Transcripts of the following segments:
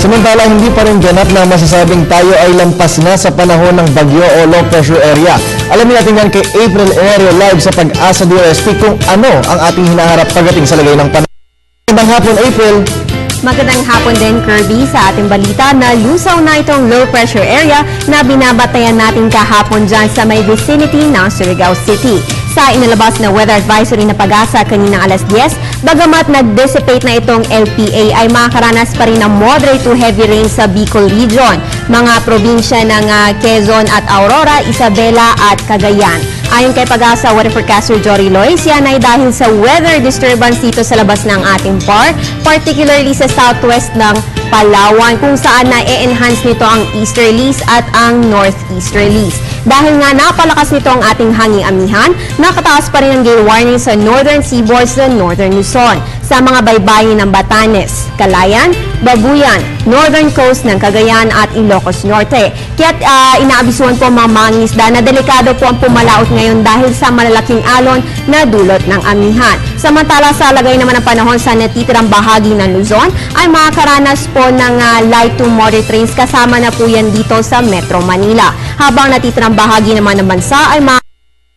Samantala, hindi pa rin ganap na masasabing tayo ay lampas na sa panahon ng bagyo o low pressure area. Alamin natin yan kay April Enerio live sa Pag-asa DOST kung ano ang ating hinaharap pagdating sa lagay ng panahon. Magandang hapon, April. Magandang hapon din, Kirby, sa ating balita na lusaw na itong low pressure area na binabatayan natin kahapon dyan sa may vicinity ng Surigao City. Sa inilabas na weather advisory na Pag-asa kaninang alas 10, bagamat nag-dissipate na itong LPA ay makakaranas pa rin ng moderate to heavy rain sa Bicol Region, mga probinsya ng Quezon at Aurora, Isabela at Cagayan. Ayon kay Pag-asa weather forecaster Jory Lois, yan ay dahil sa weather disturbance dito sa labas ng ating PAR, particularly sa southwest ng Palawan, kung saan na-enhance nito ang easterlies at ang northeasterlies. Dahil nga napalakas nito ang ating hanging amihan, nakataas pa rin ang gale warning sa northern seaboard sa northern Luzon, sa mga baybayin ng Batanes, Calayan, Babuyan, northern coast ng Cagayan at Ilocos Norte. Kaya't inaabisuhan po mga mangingisda na delikado po ang pumalaot ngayon dahil sa malalaking alon na dulot ng amihan. Samantala sa lagay naman ng panahon sa natitirang bahagi ng Luzon ay makakaranas po ng light to moderate rains, kasama na po yan dito sa Metro Manila. Habang natitirang bahagi naman ng bansa ay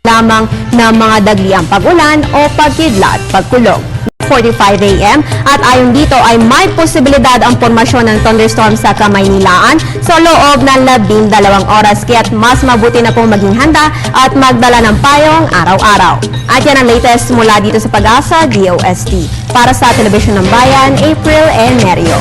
lamang ng mga dagliang pag-ulan o pagkidlat, pagkulog. 45 a.m. at ayon dito ay may posibilidad ang formasyon ng thunderstorm sa Kamaynilaan sa loob ng 12 oras, kaya't mas mabuti na pong maging handa at magdala ng payong araw-araw. At yan ang latest mula dito sa Pag-asa DOST. Para sa Telebisyon ng Bayan, April Enerio.